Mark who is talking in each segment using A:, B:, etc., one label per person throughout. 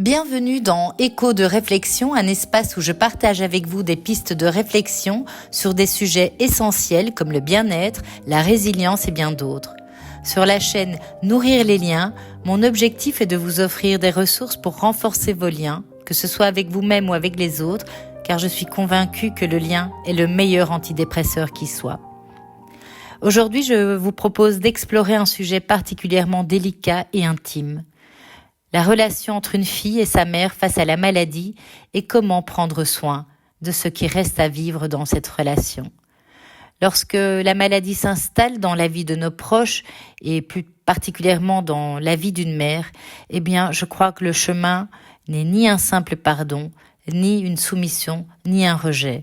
A: Bienvenue dans Écho de réflexion, un espace où je partage avec vous des pistes de réflexion sur des sujets essentiels comme le bien-être, la résilience et bien d'autres. Sur la chaîne Nourrir les liens, mon objectif est de vous offrir des ressources pour renforcer vos liens, que ce soit avec vous-même ou avec les autres, car je suis convaincue que le lien est le meilleur antidépresseur qui soit. Aujourd'hui, je vous propose d'explorer un sujet particulièrement délicat et intime. La relation entre une fille et sa mère face à la maladie et comment prendre soin de ce qui reste à vivre dans cette relation. Lorsque la maladie s'installe dans la vie de nos proches et plus particulièrement dans la vie d'une mère, je crois que le chemin n'est ni un simple pardon, ni une soumission, ni un rejet.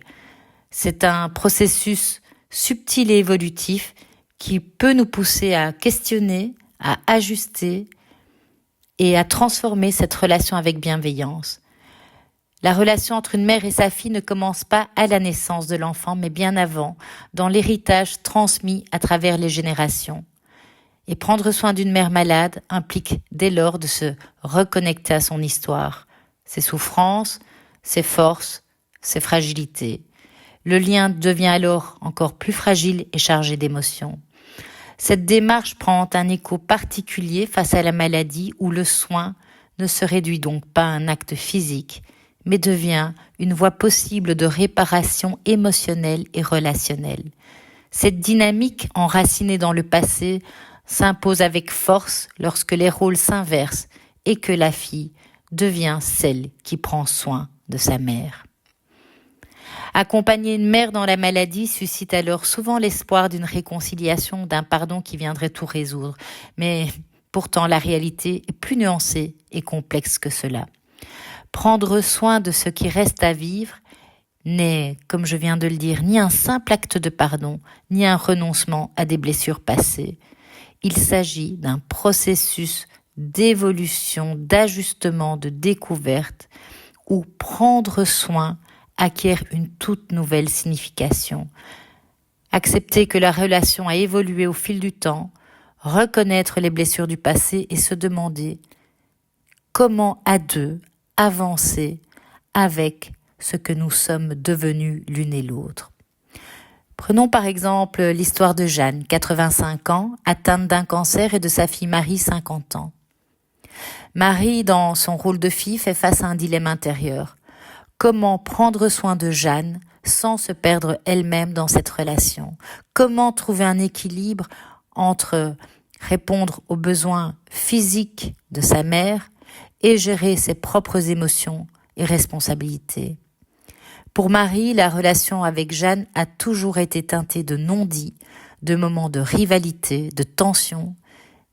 A: C'est un processus subtil et évolutif qui peut nous pousser à questionner, à ajuster et à transformer cette relation avec bienveillance. La relation entre une mère et sa fille ne commence pas à la naissance de l'enfant, mais bien avant, dans l'héritage transmis à travers les générations. Et prendre soin d'une mère malade implique dès lors de se reconnecter à son histoire, ses souffrances, ses forces, ses fragilités. Le lien devient alors encore plus fragile et chargé d'émotions. Cette démarche prend un écho particulier face à la maladie où le soin ne se réduit donc pas à un acte physique, mais devient une voie possible de réparation émotionnelle et relationnelle. Cette dynamique enracinée dans le passé s'impose avec force lorsque les rôles s'inversent et que la fille devient celle qui prend soin de sa mère. Accompagner une mère dans la maladie suscite alors souvent l'espoir d'une réconciliation, d'un pardon qui viendrait tout résoudre. Mais pourtant, la réalité est plus nuancée et complexe que cela. Prendre soin de ce qui reste à vivre n'est, comme je viens de le dire, ni un simple acte de pardon, ni un renoncement à des blessures passées. Il s'agit d'un processus d'évolution, d'ajustement, de découverte, où prendre soin acquiert une toute nouvelle signification. Accepter que la relation a évolué au fil du temps, reconnaître les blessures du passé et se demander comment à deux avancer avec ce que nous sommes devenus l'une et l'autre. Prenons par exemple l'histoire de Jeanne, 85 ans, atteinte d'un cancer et de sa fille Marie, 50 ans. Marie, dans son rôle de fille, fait face à un dilemme intérieur. Comment prendre soin de Jeanne sans se perdre elle-même dans cette relation? Comment trouver un équilibre entre répondre aux besoins physiques de sa mère et gérer ses propres émotions et responsabilités? Pour Marie, la relation avec Jeanne a toujours été teintée de non-dits, de moments de rivalité, de tension,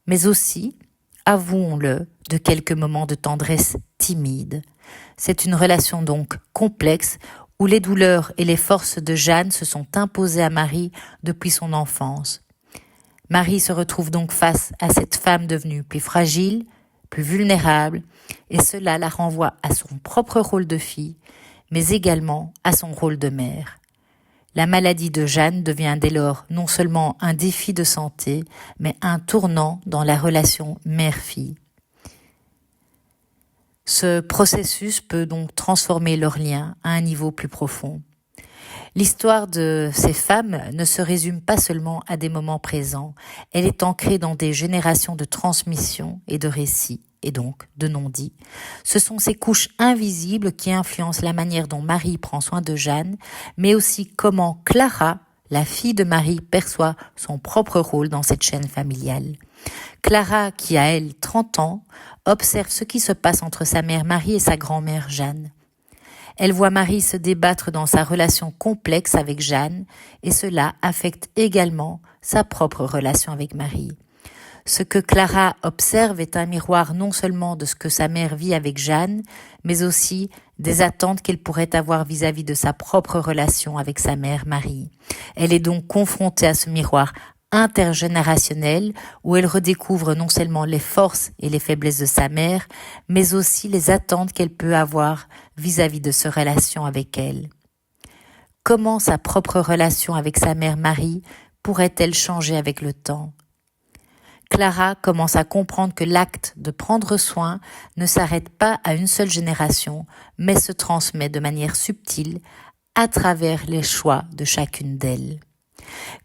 A: mais aussi, avouons-le, de quelques moments de tendresse timide. C'est une relation donc complexe où les douleurs et les forces de Jeanne se sont imposées à Marie depuis son enfance. Marie se retrouve donc face à cette femme devenue plus fragile, plus vulnérable, et cela la renvoie à son propre rôle de fille, mais également à son rôle de mère. La maladie de Jeanne devient dès lors non seulement un défi de santé, mais un tournant dans la relation mère-fille. Ce processus peut donc transformer leurs liens à un niveau plus profond. L'histoire de ces femmes ne se résume pas seulement à des moments présents, elle est ancrée dans des générations de transmission et de récits, et donc de non-dits. Ce sont ces couches invisibles qui influencent la manière dont Marie prend soin de Jeanne, mais aussi comment Clara, la fille de Marie, perçoit son propre rôle dans cette chaîne familiale. Clara, qui a elle 30 ans, observe ce qui se passe entre sa mère Marie et sa grand-mère Jeanne. Elle voit Marie se débattre dans sa relation complexe avec Jeanne et cela affecte également sa propre relation avec Marie. Ce que Clara observe est un miroir non seulement de ce que sa mère vit avec Jeanne, mais aussi des attentes qu'elle pourrait avoir vis-à-vis de sa propre relation avec sa mère Marie. Elle est donc confrontée à ce miroir intergénérationnel où elle redécouvre non seulement les forces et les faiblesses de sa mère, mais aussi les attentes qu'elle peut avoir vis-à-vis de sa relation avec elle. Comment sa propre relation avec sa mère Marie pourrait-elle changer avec le temps? Clara commence à comprendre que l'acte de prendre soin ne s'arrête pas à une seule génération, mais se transmet de manière subtile à travers les choix de chacune d'elles.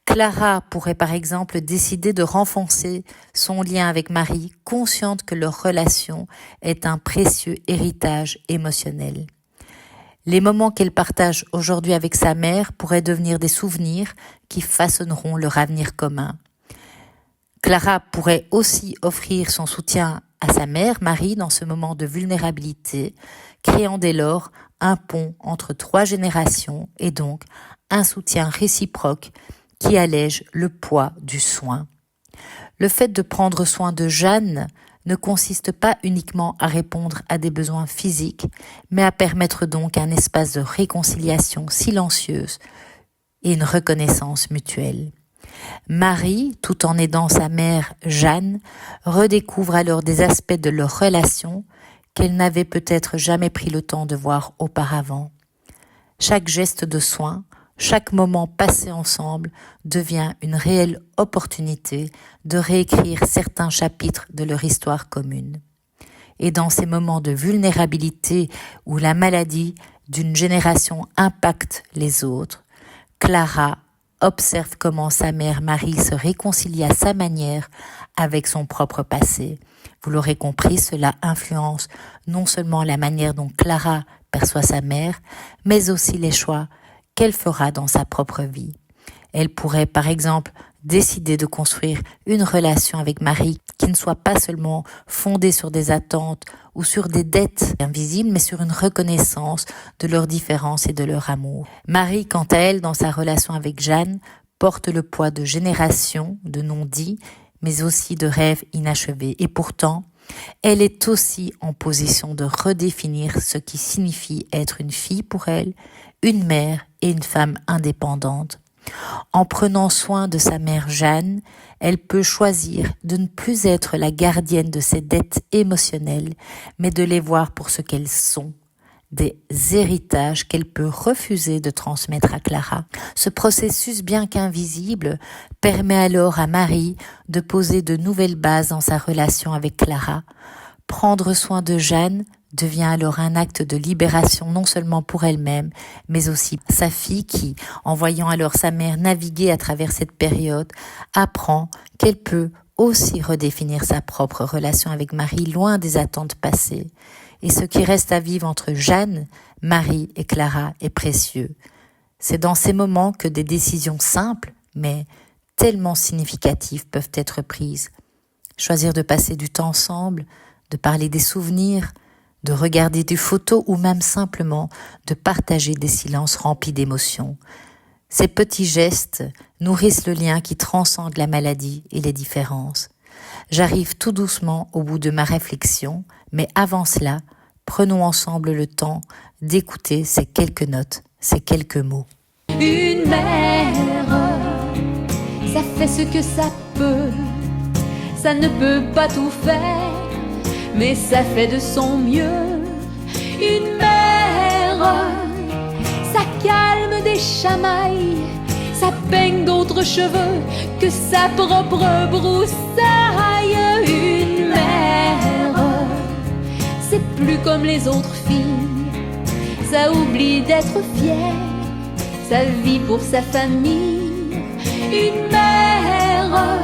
A: Clara pourrait par exemple décider de renforcer son lien avec Marie, consciente que leur relation est un précieux héritage émotionnel. Les moments qu'elle partage aujourd'hui avec sa mère pourraient devenir des souvenirs qui façonneront leur avenir commun. Clara pourrait aussi offrir son soutien à sa mère, Marie, dans ce moment de vulnérabilité, créant dès lors un pont entre 3 générations et donc un soutien réciproque qui allège le poids du soin. Le fait de prendre soin de Jeanne ne consiste pas uniquement à répondre à des besoins physiques, mais à permettre donc un espace de réconciliation silencieuse et une reconnaissance mutuelle. Marie, tout en aidant sa mère Jeanne, redécouvre alors des aspects de leur relation qu'elle n'avait peut-être jamais pris le temps de voir auparavant. Chaque geste de soin, chaque moment passé ensemble devient une réelle opportunité de réécrire certains chapitres de leur histoire commune. Et dans ces moments de vulnérabilité où la maladie d'une génération impacte les autres, Clara observe comment sa mère Marie se réconcilie à sa manière avec son propre passé. Vous l'aurez compris, cela influence non seulement la manière dont Clara perçoit sa mère, mais aussi les choix qu'elle fera dans sa propre vie. Elle pourrait par exemple décider de construire une relation avec Marie qui ne soit pas seulement fondée sur des attentes ou sur des dettes invisibles, mais sur une reconnaissance de leurs différences et de leur amour. Marie, quant à elle, dans sa relation avec Jeanne, porte le poids de générations, de non-dits, mais aussi de rêves inachevés. Et pourtant, elle est aussi en position de redéfinir ce qui signifie être une fille pour elle, une mère et une femme indépendante. En prenant soin de sa mère Jeanne, elle peut choisir de ne plus être la gardienne de ses dettes émotionnelles, mais de les voir pour ce qu'elles sont, des héritages qu'elle peut refuser de transmettre à Clara. Ce processus, bien qu'invisible, permet alors à Marie de poser de nouvelles bases dans sa relation avec Clara. Prendre soin de Jeanne devient alors un acte de libération non seulement pour elle-même, mais aussi sa fille qui, en voyant alors sa mère naviguer à travers cette période, apprend qu'elle peut aussi redéfinir sa propre relation avec Marie loin des attentes passées. Et ce qui reste à vivre entre Jeanne, Marie et Clara est précieux. C'est dans ces moments que des décisions simples, mais tellement significatives peuvent être prises. Choisir de passer du temps ensemble, de parler des souvenirs, de regarder des photos ou même simplement de partager des silences remplis d'émotions. Ces petits gestes nourrissent le lien qui transcende la maladie et les différences. J'arrive tout doucement au bout de ma réflexion, mais avant cela, prenons ensemble le temps d'écouter ces quelques notes, ces quelques mots.
B: Une mère, ça fait ce que ça peut, ça ne peut pas tout faire, mais ça fait de son mieux. Une mère, ça calme des chamailles, ça peigne d'autres cheveux que sa propre broussaille. Une mère, c'est plus comme les autres filles, ça oublie d'être fière, ça vit pour sa famille. Une mère,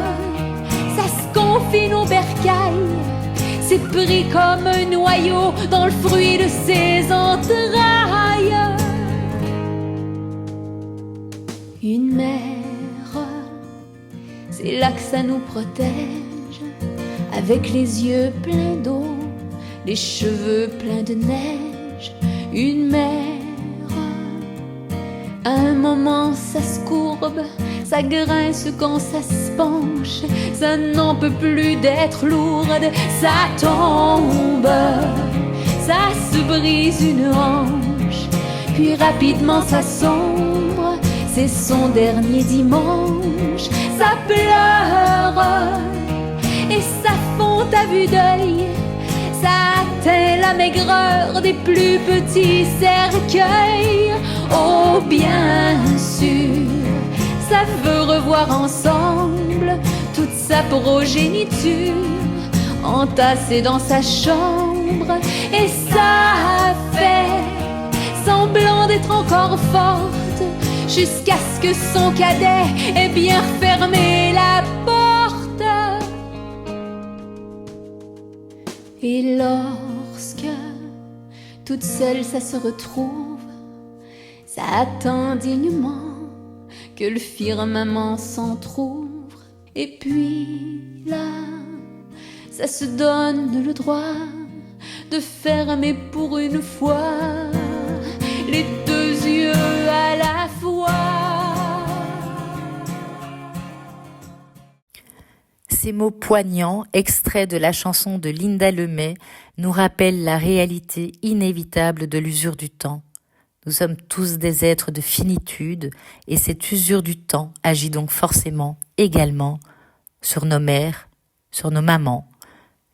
B: ça se confine au bercail, c'est pris comme un noyau dans le fruit de ses entrailles. Une mère, c'est là que ça nous protège, avec les yeux pleins d'eau, les cheveux pleins de neige. Une mère, à un moment ça se courbe, ça grince quand ça se penche, ça n'en peut plus d'être lourde, ça tombe, ça se brise une hanche, puis rapidement ça sombre, c'est son dernier dimanche. Ça pleure et ça fond à vue d'œil, ça atteint la maigreur des plus petits cercueils. Oh bien sûr, ça veut revoir ensemble toute sa progéniture entassée dans sa chambre, et ça a fait semblant d'être encore forte jusqu'à ce que son cadet ait bien fermé la porte. Et lorsque toute seule ça se retrouve, ça attend dignement que le firmament s'entr'ouvre. Et puis là, ça se donne le droit de fermer pour une fois les deux yeux à la fois.
A: Ces mots poignants, extraits de la chanson de Linda Lemay, nous rappellent la réalité inévitable de l'usure du temps. Nous sommes tous des êtres de finitude, et cette usure du temps agit donc forcément également sur nos mères, sur nos mamans,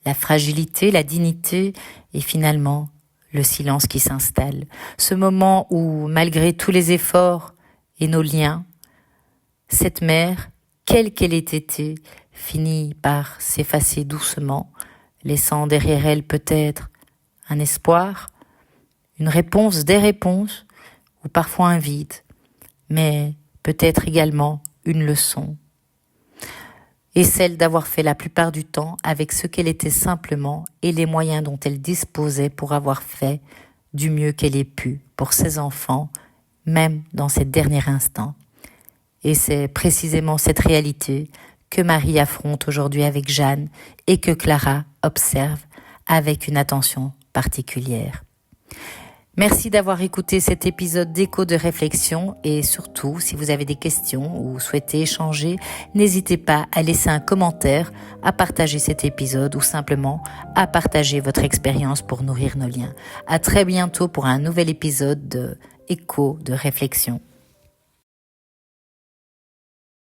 A: la fragilité, la dignité et finalement le silence qui s'installe. Ce moment où, malgré tous les efforts et nos liens, cette mère, quelle qu'elle ait été, finit par s'effacer doucement, laissant derrière elle peut-être un espoir, une réponse, des réponses, ou parfois un vide, mais peut-être également une leçon. Et celle d'avoir fait la plupart du temps avec ce qu'elle était simplement et les moyens dont elle disposait pour avoir fait du mieux qu'elle ait pu pour ses enfants, même dans ces derniers instants. Et c'est précisément cette réalité que Marie affronte aujourd'hui avec Jeanne et que Clara observe avec une attention particulière. Merci d'avoir écouté cet épisode d'Écho de réflexion et surtout, si vous avez des questions ou souhaitez échanger, n'hésitez pas à laisser un commentaire, à partager cet épisode ou simplement à partager votre expérience pour nourrir nos liens. À très bientôt pour un nouvel épisode de Écho de réflexion.